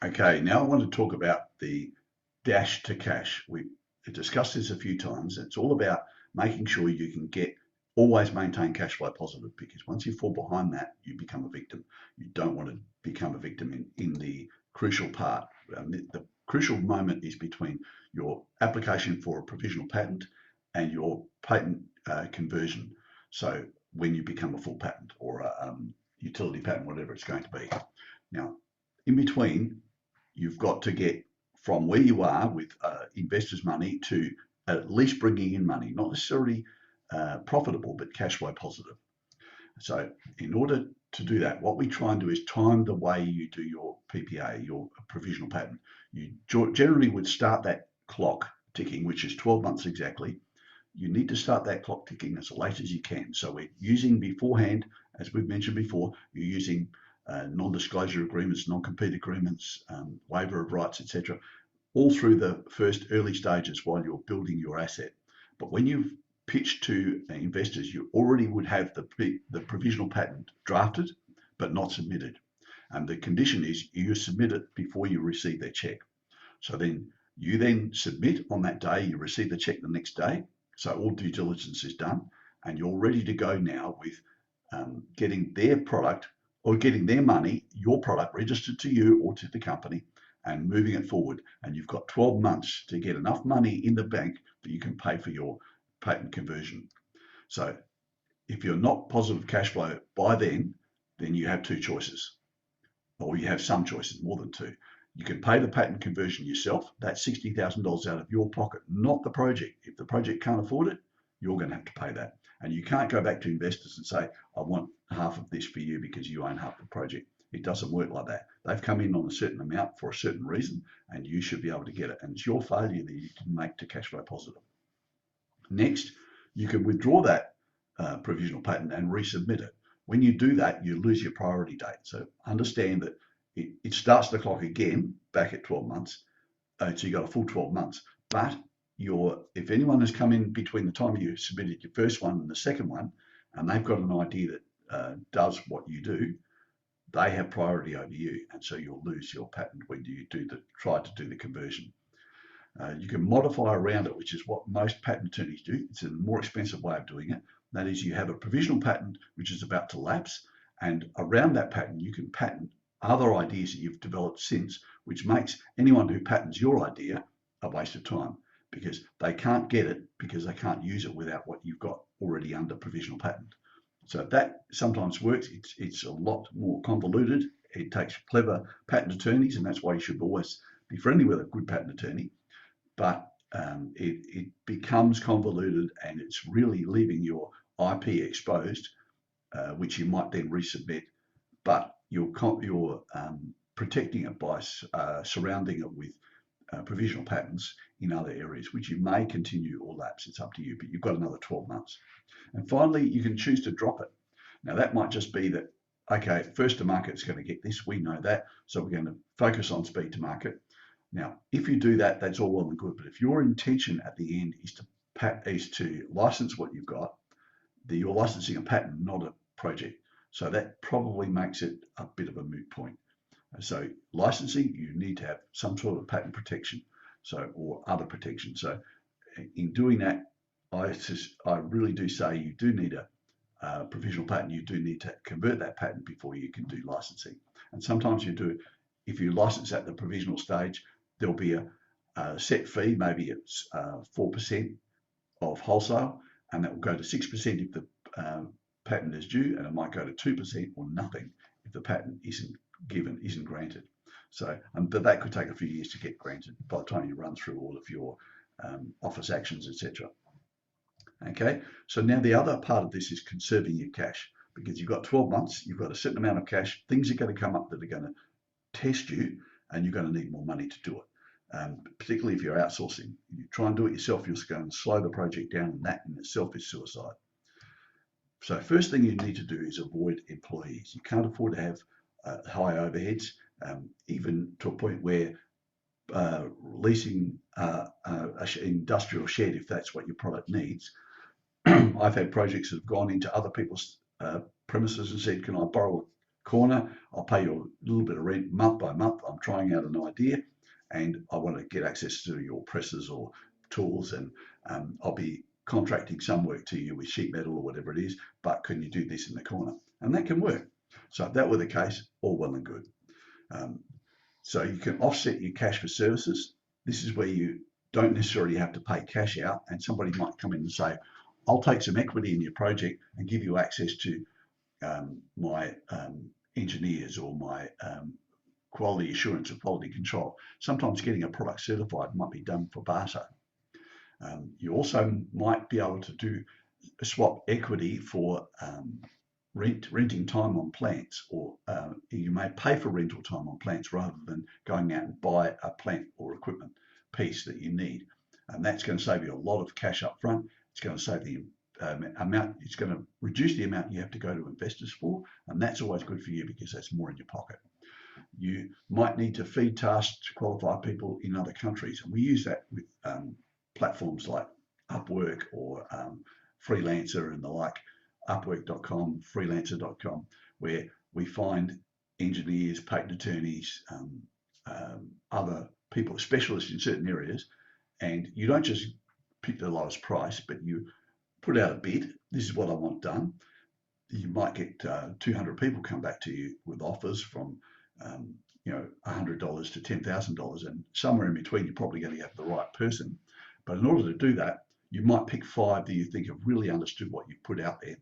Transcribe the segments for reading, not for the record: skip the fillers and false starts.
Okay, now I want to talk about the dash to cash. We discussed this a few times. It's all about making sure you can always maintain cash flow positive, because once you fall behind that, you become a victim. You don't want to become a victim in the crucial part. The crucial moment is between your application for a provisional patent and your patent conversion. So when you become a full patent or a utility patent, whatever it's going to be. Now, in between, you've got to get from where you are with investors' money to at least bringing in money, not necessarily profitable, but cash flow positive. So, in order to do that, what we try and do is time the way you do your PPA, your provisional patent. You generally would start that clock ticking, which is 12 months exactly. You need to start that clock ticking as late as you can. So, we're using beforehand, as we've mentioned before, you're using non-disclosure agreements, non-compete agreements, waiver of rights, etc., all through the first early stages while you're building your asset. But when you've pitched to investors, you already would have the provisional patent drafted but not submitted. And the condition is you submit it before you receive their check. So then you then submit on that day, you receive the check the next day. So all due diligence is done, and you're ready to go now with getting their product or getting their money, your product, registered to you or to the company, and moving it forward. And you've got 12 months to get enough money in the bank that you can pay for your patent conversion. So if you're not positive cash flow by then you have two choices, or you have some choices, more than two. You can pay the patent conversion yourself. That's $60,000 out of your pocket, not the project. If the project can't afford it, you're going to have to pay that. And you can't go back to investors and say, I want half of this for you because you own half the project. It doesn't work like that. They've come in on a certain amount for a certain reason, and you should be able to get it. And it's your failure that you can make to cash flow positive. Next, you can withdraw that provisional patent and resubmit it. When you do that, you lose your priority date. So understand that it starts the clock again back at 12 months. So you've got a full 12 months. But if anyone has come in between the time you submitted your first one and the second one, and they've got an idea that does what you do, they have priority over you. And so you'll lose your patent when you try to do the conversion. You can modify around it, which is what most patent attorneys do. It's a more expensive way of doing it. That is, you have a provisional patent which is about to lapse, and around that patent, you can patent other ideas that you've developed since, which makes anyone who patents your idea a waste of time, because they can't get it because they can't use it without what you've got already under provisional patent. So that sometimes works. It's a lot more convoluted. It takes clever patent attorneys, and that's why you should always be friendly with a good patent attorney. But it becomes convoluted, and it's really leaving your IP exposed, which you might then resubmit. But you're protecting it by surrounding it with provisional patents in other areas, which you may continue or lapse. It's up to you, but you've got another 12 months. And finally, you can choose to drop it. Now, that might just be that, okay, first to market is going to get this. We know that. So we're going to focus on speed to market. Now, if you do that, that's all well and good. But if your intention at the end is to license what you've got, you're licensing a patent, not a project. So that probably makes it a bit of a moot point. So licensing, you need to have some sort of patent protection, or other protection. So in doing that, I really do say you do need a provisional patent. You do need to convert that patent before you can do licensing. And sometimes you do, if you license at the provisional stage, there'll be a set fee. Maybe it's 4% of wholesale, and that will go to 6% if the patent is due, and it might go to 2% or nothing if the patent isn't granted. So, but that could take a few years to get granted by the time you run through all of your office actions, etc. Okay, so now the other part of this is conserving your cash, because you've got 12 months, you've got a certain amount of cash, things are going to come up that are going to test you, and you're going to need more money to do it. Particularly if you're outsourcing. You try and do it yourself, you're going to slow the project down, and that in itself is suicide. So first thing you need to do is avoid employees. You can't afford to have high overheads, even to a point where leasing an industrial shed, if that's what your product needs. I've had projects that have gone into other people's premises and said, can I borrow a corner. I'll pay you a little bit of rent month by month. I'm trying out an idea, and I want to get access to your presses or tools, and I'll be contracting some work to you with sheet metal or whatever it is, but can you do this in the corner? And that can work. So if that were the case, all well and good. So you can offset your cash for services. This is where you don't necessarily have to pay cash out, and somebody might come in and say, I'll take some equity in your project and give you access to my engineers or my quality assurance or quality control. Sometimes getting a product certified might be done for barter. You also might be able to do swap equity for renting time on plants, or you may pay for rental time on plants rather than going out and buy a plant or equipment piece that you need. And that's going to save you a lot of cash up front. It's going to save the amount, it's going to reduce the amount you have to go to investors for, and that's always good for you because that's more in your pocket. You might need to feed tasks to qualify people in other countries, and we use that with platforms like Upwork or Freelancer and the like, upwork.com, freelancer.com, where we find engineers, patent attorneys, other people, specialists in certain areas, and you don't just pick the lowest price, but you put out a bid. This is what I want done. You might get 200 people come back to you with offers from $100 to $10,000, and somewhere in between you're probably going to have the right person. But in order to do that, you might pick 5 that you think have really understood what you put out there,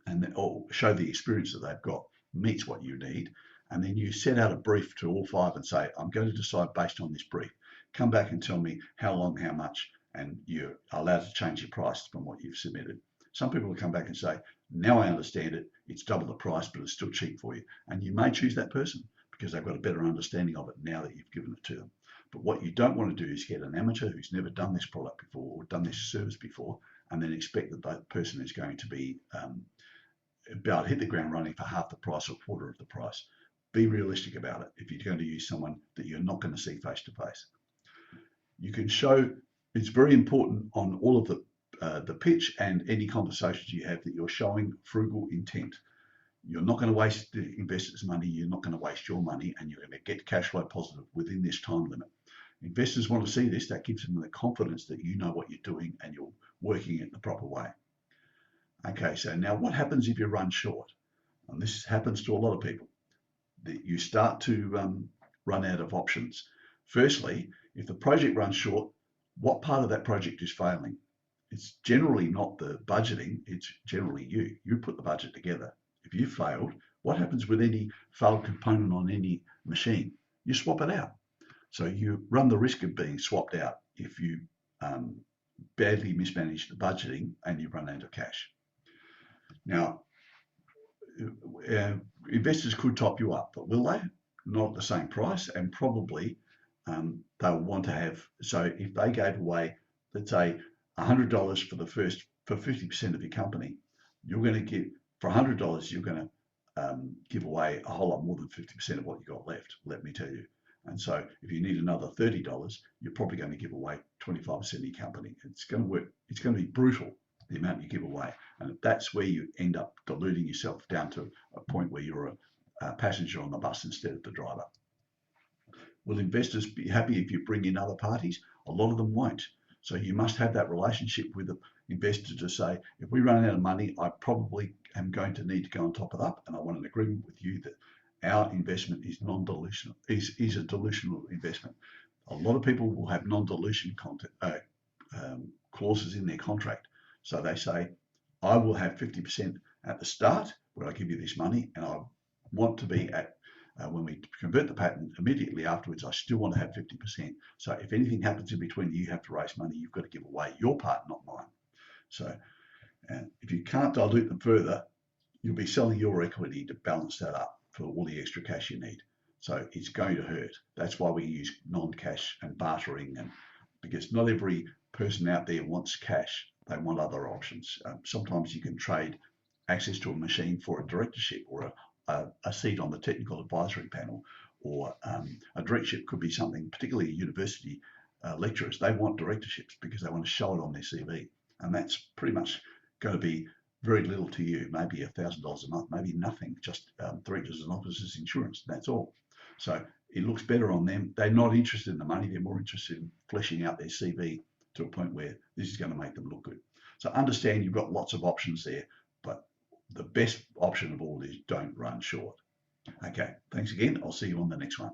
and then, or show the experience that they've got meets what you need. And then you set out a brief to all 5 and say, I'm going to decide based on this brief. Come back and tell me how long, how much, and you're allowed to change your price from what you've submitted. Some people will come back and say, now I understand it, it's double the price, but it's still cheap for you. And you may choose that person because they've got a better understanding of it now that you've given it to them. But what you don't want to do is get an amateur who's never done this product before or done this service before, and then expect that that person is going to be about to hit the ground running for half the price or quarter of the price. Be realistic about it if you're going to use someone that you're not going to see face to face. You can show, it's very important on all of the pitch and any conversations you have that you're showing frugal intent. You're not going to waste the investors' money, you're not going to waste your money, and you're going to get cash flow positive within this time limit. Investors want to see this. That gives them the confidence that you know what you're doing and you're working it the proper way. Okay, so now what happens if you run short? And this happens to a lot of people. You start to run out of options. Firstly, if the project runs short, what part of that project is failing? It's generally not the budgeting, it's generally you. You put the budget together. If you failed, what happens with any failed component on any machine? You swap it out. So you run the risk of being swapped out if you badly mismanage the budgeting and you run out of cash. Now, investors could top you up, but will they? Not at the same price, and probably they'll want to have, so if they gave away, let's say, $100 for 50% of your company, you're going to give, for $100, you're going to give away a whole lot more than 50% of what you got left, let me tell you. And so if you need another $30, you're probably going to give away 25% of your company. It's going to work. It's going to be brutal, the amount you give away. And that's where you end up diluting yourself down to a point where you're a passenger on the bus instead of the driver. Will investors be happy if you bring in other parties? A lot of them won't. So you must have that relationship with the investor to say, if we run out of money, I probably am going to need to go and top it up. And I want an agreement with you that our investment is non-dilutional, is a dilutional investment. A lot of people will have non-dilution clauses in their contract. So they say, I will have 50% at the start where I give you this money, and I want to be at, when we convert the patent immediately afterwards, I still want to have 50%. So if anything happens in between, you have to raise money, you've got to give away your part, not mine. So if you can't dilute them further, you'll be selling your equity to balance that up for all the extra cash you need. So it's going to hurt. That's why we use non-cash and bartering, and because not every person out there wants cash. They want other options. Sometimes you can trade access to a machine for a directorship or a seat on the technical advisory panel, or a directorship could be something, particularly university lecturers. They want directorships because they want to show it on their CV. And that's pretty much going to be very little to you, maybe $1,000 a month, maybe nothing, just directors and officers insurance. That's all. So it looks better on them. They're not interested in the money. They're more interested in fleshing out their CV to a point where this is going to make them look good. So understand you've got lots of options there, but the best option of all is don't run short. Okay, thanks again. I'll see you on the next one.